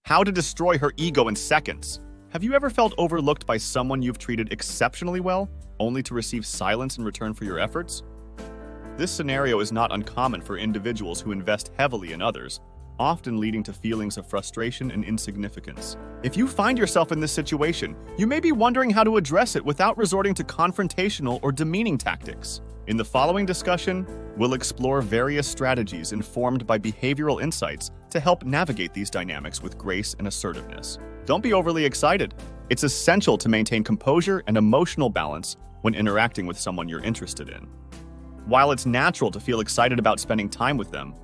How to destroy her ego in seconds. Have you ever felt overlooked by someone you've treated exceptionally well, only to receive silence in return for your efforts? This scenario is not uncommon for individuals who invest heavily in others, often leading to feelings of frustration and insignificance. If you find yourself in this situation, you may be wondering how to address it without resorting to confrontational or demeaning tactics. In the following discussion, we'll explore various strategies informed by behavioral insights to help navigate these dynamics with grace and assertiveness. Don't be overly excited. It's essential to maintain composure and emotional balance when interacting with someone you're interested in. While it's natural to feel excited about spending time with them,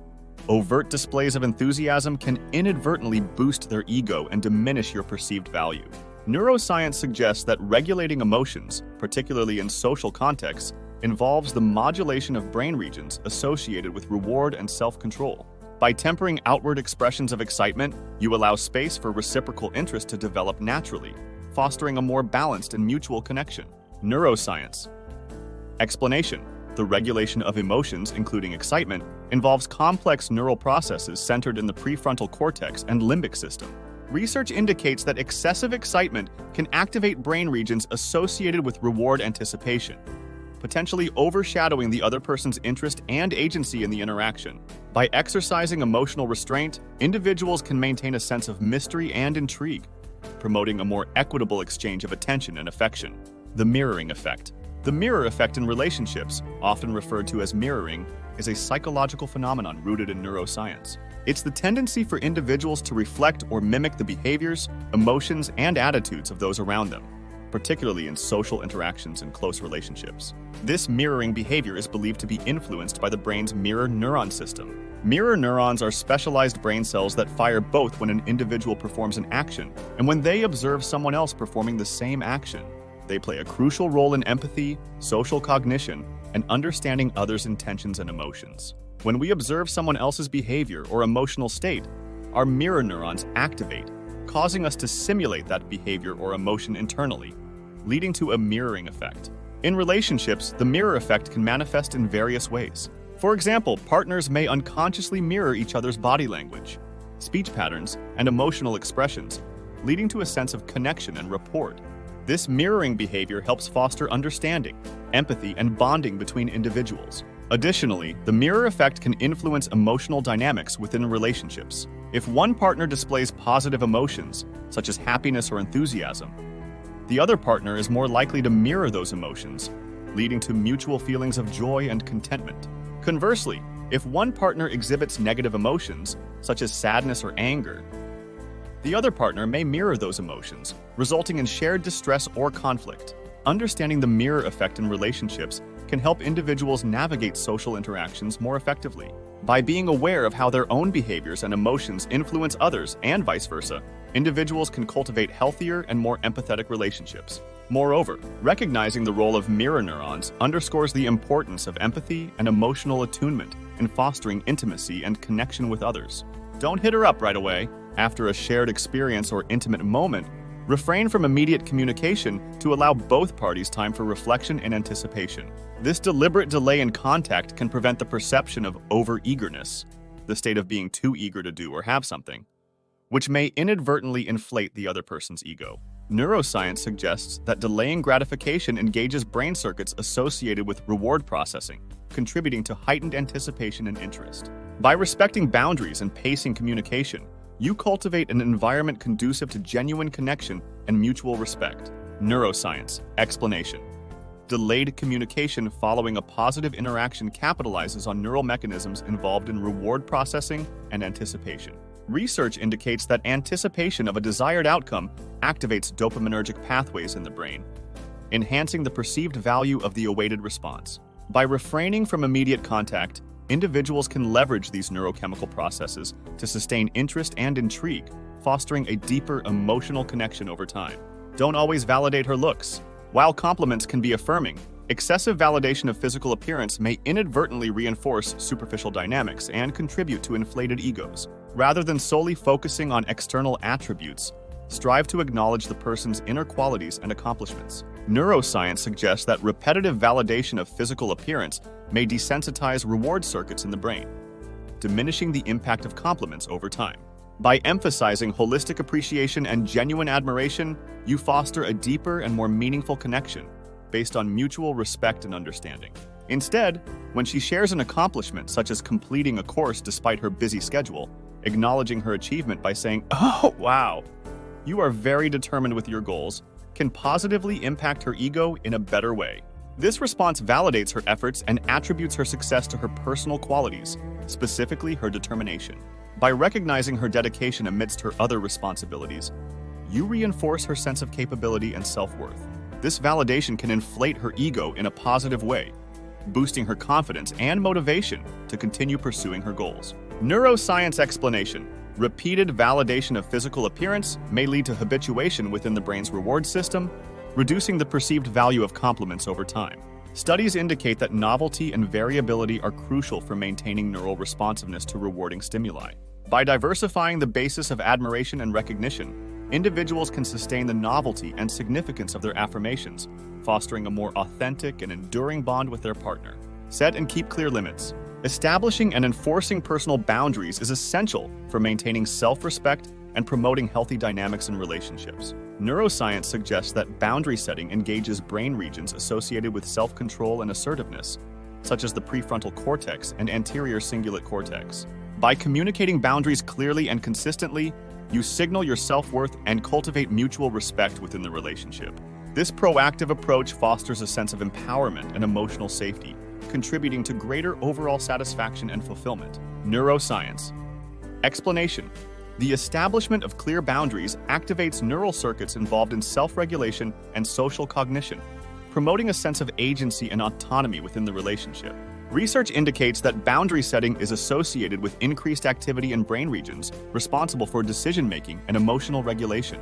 overt displays of enthusiasm can inadvertently boost their ego and diminish your perceived value. Neuroscience suggests that regulating emotions, particularly in social contexts, involves the modulation of brain regions associated with reward and self-control. By tempering outward expressions of excitement, you allow space for reciprocal interest to develop naturally, fostering a more balanced and mutual connection. Neuroscience. Explanation. The regulation of emotions, including excitement, involves complex neural processes centered in the prefrontal cortex and limbic system. Research indicates that excessive excitement can activate brain regions associated with reward anticipation, potentially overshadowing the other person's interest and agency in the interaction. By exercising emotional restraint, individuals can maintain a sense of mystery and intrigue, promoting a more equitable exchange of attention and affection. The mirroring effect. The mirror effect in relationships, often referred to as mirroring, is a psychological phenomenon rooted in neuroscience. It's the tendency for individuals to reflect or mimic the behaviors, emotions, and attitudes of those around them, particularly in social interactions and close relationships. This mirroring behavior is believed to be influenced by the brain's mirror neuron system. Mirror neurons are specialized brain cells that fire both when an individual performs an action and when they observe someone else performing the same action. They play a crucial role in empathy, social cognition, and understanding others' intentions and emotions. When we observe someone else's behavior or emotional state, our mirror neurons activate, causing us to simulate that behavior or emotion internally, leading to a mirroring effect. In relationships, the mirror effect can manifest in various ways. For example, partners may unconsciously mirror each other's body language, speech patterns, and emotional expressions, leading to a sense of connection and rapport. This mirroring behavior helps foster understanding, empathy, and bonding between individuals. Additionally, the mirror effect can influence emotional dynamics within relationships. If one partner displays positive emotions, such as happiness or enthusiasm, the other partner is more likely to mirror those emotions, leading to mutual feelings of joy and contentment. Conversely, if one partner exhibits negative emotions, such as sadness or anger, the other partner may mirror those emotions, resulting in shared distress or conflict. Understanding the mirror effect in relationships can help individuals navigate social interactions more effectively. By being aware of how their own behaviors and emotions influence others and vice versa, individuals can cultivate healthier and more empathetic relationships. Moreover, recognizing the role of mirror neurons underscores the importance of empathy and emotional attunement in fostering intimacy and connection with others. Don't hit her up right away. After a shared experience or intimate moment, refrain from immediate communication to allow both parties time for reflection and anticipation. This deliberate delay in contact can prevent the perception of over-eagerness, the state of being too eager to do or have something, which may inadvertently inflate the other person's ego. Neuroscience suggests that delaying gratification engages brain circuits associated with reward processing, contributing to heightened anticipation and interest. By respecting boundaries and pacing communication, you cultivate an environment conducive to genuine connection and mutual respect. Neuroscience. Explanation. Delayed communication following a positive interaction capitalizes on neural mechanisms involved in reward processing and anticipation. Research indicates that anticipation of a desired outcome activates dopaminergic pathways in the brain, enhancing the perceived value of the awaited response. By refraining from immediate contact, individuals can leverage these neurochemical processes to sustain interest and intrigue, fostering a deeper emotional connection over time. Don't always validate her looks. While compliments can be affirming, excessive validation of physical appearance may inadvertently reinforce superficial dynamics and contribute to inflated egos. Rather than solely focusing on external attributes, strive to acknowledge the person's inner qualities and accomplishments. Neuroscience suggests that repetitive validation of physical appearance may desensitize reward circuits in the brain, diminishing the impact of compliments over time. By emphasizing holistic appreciation and genuine admiration, you foster a deeper and more meaningful connection based on mutual respect and understanding. Instead, when she shares an accomplishment such as completing a course despite her busy schedule, acknowledging her achievement by saying, "Oh, wow, you are very determined with your goals," can positively impact her ego in a better way. This response validates her efforts and attributes her success to her personal qualities, specifically her determination. By recognizing her dedication amidst her other responsibilities, you reinforce her sense of capability and self-worth. This validation can inflate her ego in a positive way, boosting her confidence and motivation to continue pursuing her goals. Neuroscience explanation. Repeated validation of physical appearance may lead to habituation within the brain's reward system, reducing the perceived value of compliments over time. Studies indicate that novelty and variability are crucial for maintaining neural responsiveness to rewarding stimuli. By diversifying the basis of admiration and recognition, individuals can sustain the novelty and significance of their affirmations, fostering a more authentic and enduring bond with their partner. Set and keep clear limits. Establishing and enforcing personal boundaries is essential for maintaining self-respect and promoting healthy dynamics in relationships. Neuroscience suggests that boundary setting engages brain regions associated with self-control and assertiveness, such as the prefrontal cortex and anterior cingulate cortex. By communicating boundaries clearly and consistently, you signal your self-worth and cultivate mutual respect within the relationship. This proactive approach fosters a sense of empowerment and emotional safety, contributing to greater overall satisfaction and fulfillment. Neuroscience. Explanation. The establishment of clear boundaries activates neural circuits involved in self-regulation and social cognition, promoting a sense of agency and autonomy within the relationship. Research indicates that boundary setting is associated with increased activity in brain regions responsible for decision-making and emotional regulation,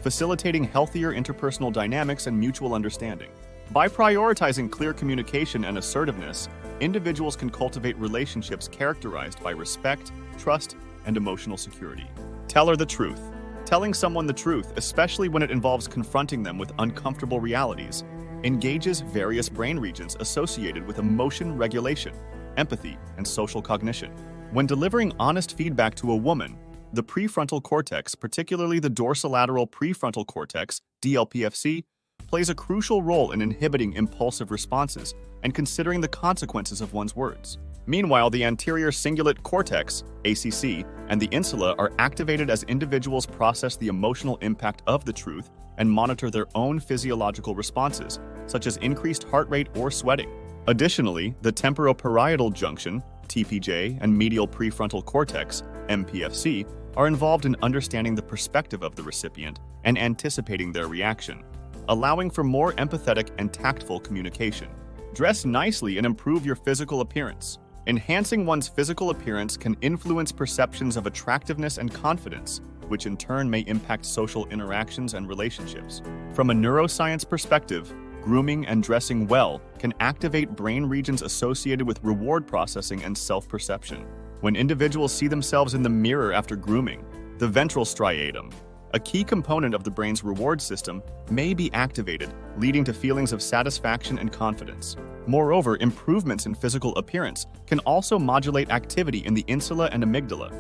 facilitating healthier interpersonal dynamics and mutual understanding. By prioritizing clear communication and assertiveness, individuals can cultivate relationships characterized by respect, trust, and emotional security. Tell her the truth. Telling someone the truth, especially when it involves confronting them with uncomfortable realities, engages various brain regions associated with emotion regulation, empathy, and social cognition. When delivering honest feedback to a woman, the prefrontal cortex, particularly the dorsolateral prefrontal cortex, DLPFC, plays a crucial role in inhibiting impulsive responses and considering the consequences of one's words. Meanwhile, the anterior cingulate cortex, ACC, and the insula are activated as individuals process the emotional impact of the truth and monitor their own physiological responses, such as increased heart rate or sweating. Additionally, the temporoparietal junction, TPJ, and medial prefrontal cortex, MPFC, are involved in understanding the perspective of the recipient and anticipating their reaction, allowing for more empathetic and tactful communication. Dress nicely and improve your physical appearance. Enhancing one's physical appearance can influence perceptions of attractiveness and confidence, which in turn may impact social interactions and relationships. From a neuroscience perspective, grooming and dressing well can activate brain regions associated with reward processing and self-perception. When individuals see themselves in the mirror after grooming, the ventral striatum, a key component of the brain's reward system, may be activated, leading to feelings of satisfaction and confidence. Moreover, improvements in physical appearance can also modulate activity in the insula and amygdala,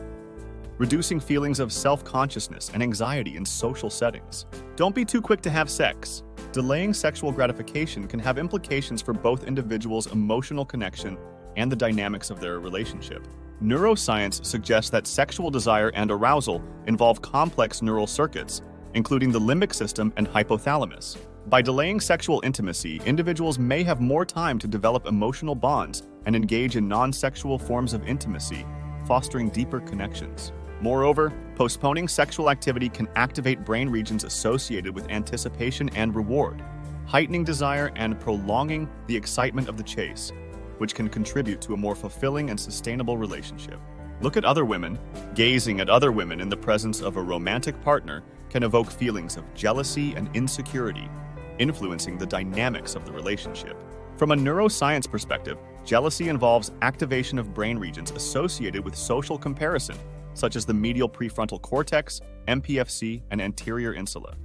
reducing feelings of self-consciousness and anxiety in social settings. Don't be too quick to have sex. Delaying sexual gratification can have implications for both individuals' emotional connection and the dynamics of their relationship. Neuroscience suggests that sexual desire and arousal involve complex neural circuits, including the limbic system and hypothalamus. By delaying sexual intimacy, individuals may have more time to develop emotional bonds and engage in non-sexual forms of intimacy, fostering deeper connections. Moreover, postponing sexual activity can activate brain regions associated with anticipation and reward, heightening desire and prolonging the excitement of the chase, which can contribute to a more fulfilling and sustainable relationship. Look at other women. Gazing at other women in the presence of a romantic partner can evoke feelings of jealousy and insecurity, influencing the dynamics of the relationship. From a neuroscience perspective, jealousy involves activation of brain regions associated with social comparison, such as the medial prefrontal cortex, MPFC, and anterior insula.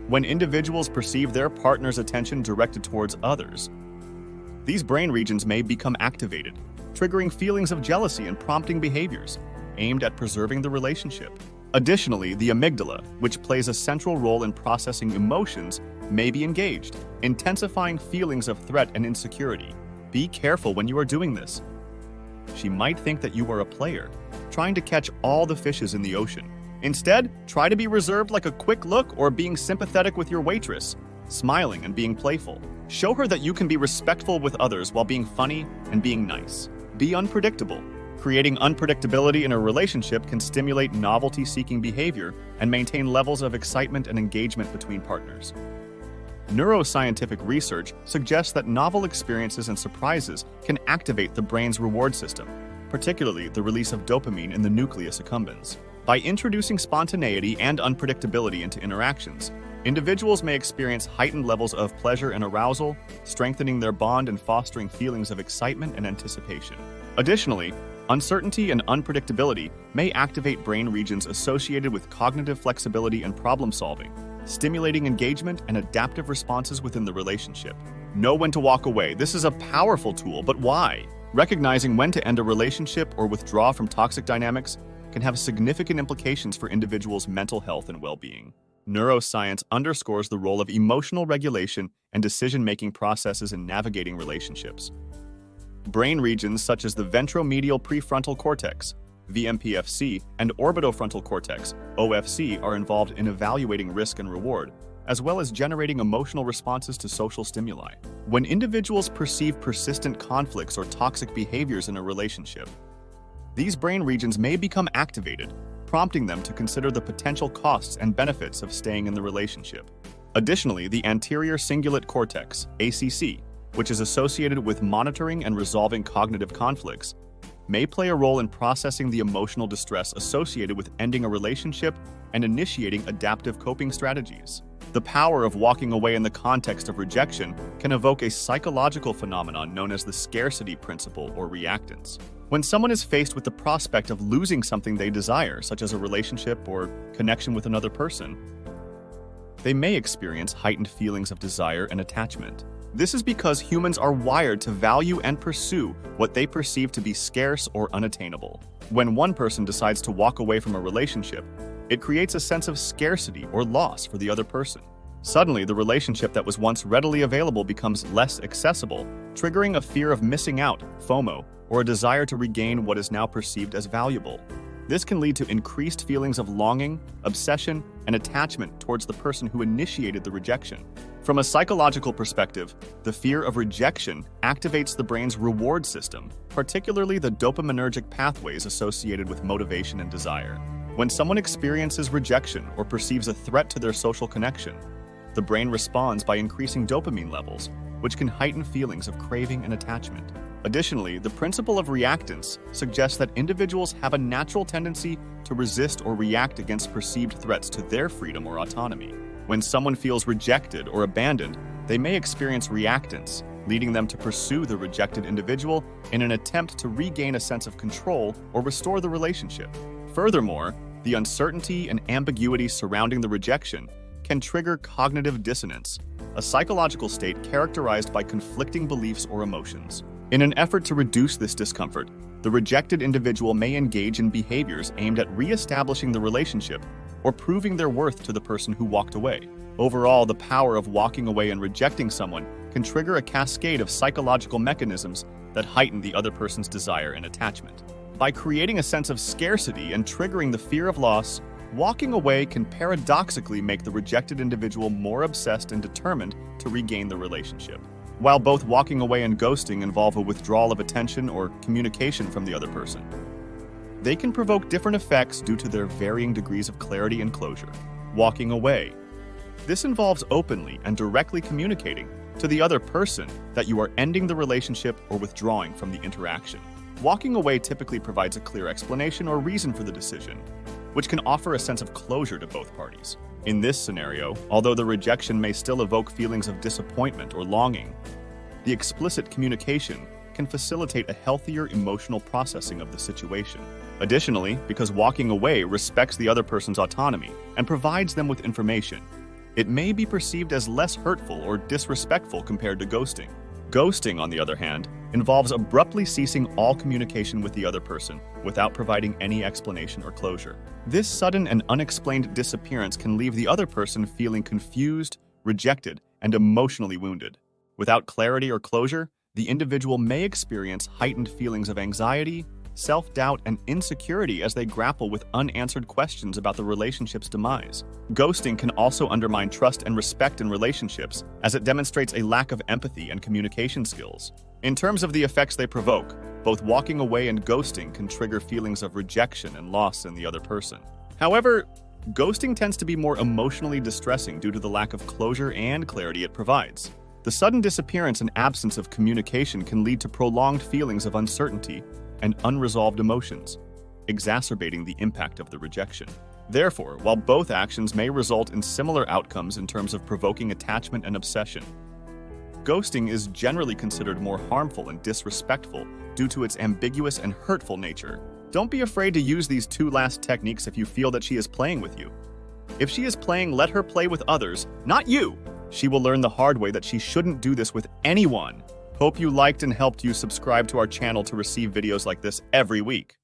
When individuals perceive their partner's attention directed towards others, these brain regions may become activated, triggering feelings of jealousy and prompting behaviors. aimed at preserving the relationship. Additionally, the amygdala, which plays a central role in processing emotions, may be engaged, intensifying feelings of threat and insecurity. Be careful when you are doing this. She might think that you are a player, trying to catch all the fishes in the ocean. Instead, try to be reserved, like a quick look or being sympathetic with your waitress, smiling and being playful. Show her that you can be respectful with others while being funny and being nice. Be unpredictable. Creating unpredictability in a relationship can stimulate novelty-seeking behavior and maintain levels of excitement and engagement between partners. Neuroscientific research suggests that novel experiences and surprises can activate the brain's reward system, particularly the release of dopamine in the nucleus accumbens. By introducing spontaneity and unpredictability into interactions, individuals may experience heightened levels of pleasure and arousal, strengthening their bond and fostering feelings of excitement and anticipation. Additionally, uncertainty and unpredictability may activate brain regions associated with cognitive flexibility and problem-solving, stimulating engagement and adaptive responses within the relationship. Know when to walk away. This is a powerful tool, but why? Recognizing when to end a relationship or withdraw from toxic dynamics can have significant implications for individuals' mental health and well-being. Neuroscience underscores the role of emotional regulation and decision-making processes in navigating relationships. Brain regions such as the ventromedial prefrontal cortex, VMPFC, and orbitofrontal cortex, OFC, are involved in evaluating risk and reward, as well as generating emotional responses to social stimuli. When individuals perceive persistent conflicts or toxic behaviors in a relationship, these brain regions may become activated, prompting them to consider the potential costs and benefits of staying in the relationship. Additionally, the anterior cingulate cortex, ACC, which is associated with monitoring and resolving cognitive conflicts, may play a role in processing the emotional distress associated with ending a relationship and initiating adaptive coping strategies. The power of walking away in the context of rejection can evoke a psychological phenomenon known as the scarcity principle or reactance. When someone is faced with the prospect of losing something they desire, such as a relationship or connection with another person, they may experience heightened feelings of desire and attachment. This is because humans are wired to value and pursue what they perceive to be scarce or unattainable. When one person decides to walk away from a relationship, it creates a sense of scarcity or loss for the other person. Suddenly, the relationship that was once readily available becomes less accessible, triggering a fear of missing out, FOMO, or a desire to regain what is now perceived as valuable. This can lead to increased feelings of longing, obsession, and attachment towards the person who initiated the rejection. From a psychological perspective, the fear of rejection activates the brain's reward system, particularly the dopaminergic pathways associated with motivation and desire. When someone experiences rejection or perceives a threat to their social connection, the brain responds by increasing dopamine levels, which can heighten feelings of craving and attachment. Additionally, the principle of reactance suggests that individuals have a natural tendency to resist or react against perceived threats to their freedom or autonomy. When someone feels rejected or abandoned, they may experience reactance, leading them to pursue the rejected individual in an attempt to regain a sense of control or restore the relationship. Furthermore, the uncertainty and ambiguity surrounding the rejection can trigger cognitive dissonance, a psychological state characterized by conflicting beliefs or emotions. In an effort to reduce this discomfort, the rejected individual may engage in behaviors aimed at re-establishing the relationship or proving their worth to the person who walked away. Overall, the power of walking away and rejecting someone can trigger a cascade of psychological mechanisms that heighten the other person's desire and attachment. By creating a sense of scarcity and triggering the fear of loss, walking away can paradoxically make the rejected individual more obsessed and determined to regain the relationship. While both walking away and ghosting involve a withdrawal of attention or communication from the other person, they can provoke different effects due to their varying degrees of clarity and closure. Walking away. This involves openly and directly communicating to the other person that you are ending the relationship or withdrawing from the interaction. Walking away typically provides a clear explanation or reason for the decision, which can offer a sense of closure to both parties. In this scenario, although the rejection may still evoke feelings of disappointment or longing, the explicit communication can facilitate a healthier emotional processing of the situation. Additionally, because walking away respects the other person's autonomy and provides them with information, it may be perceived as less hurtful or disrespectful compared to ghosting. Ghosting, on the other hand, involves abruptly ceasing all communication with the other person without providing any explanation or closure. This sudden and unexplained disappearance can leave the other person feeling confused, rejected, and emotionally wounded. Without clarity or closure, the individual may experience heightened feelings of anxiety, self-doubt, and insecurity as they grapple with unanswered questions about the relationship's demise. Ghosting can also undermine trust and respect in relationships, as it demonstrates a lack of empathy and communication skills. In terms of the effects they provoke, both walking away and ghosting can trigger feelings of rejection and loss in the other person. However, ghosting tends to be more emotionally distressing due to the lack of closure and clarity it provides. The sudden disappearance and absence of communication can lead to prolonged feelings of uncertainty and unresolved emotions, exacerbating the impact of the rejection. Therefore, while both actions may result in similar outcomes in terms of provoking attachment and obsession, ghosting is generally considered more harmful and disrespectful due to its ambiguous and hurtful nature. Don't be afraid to use these two last techniques if you feel that she is playing with you. If she is playing, let her play with others, not you. She will learn the hard way that she shouldn't do this with anyone. Hope you liked and helped you subscribe to our channel to receive videos like this every week.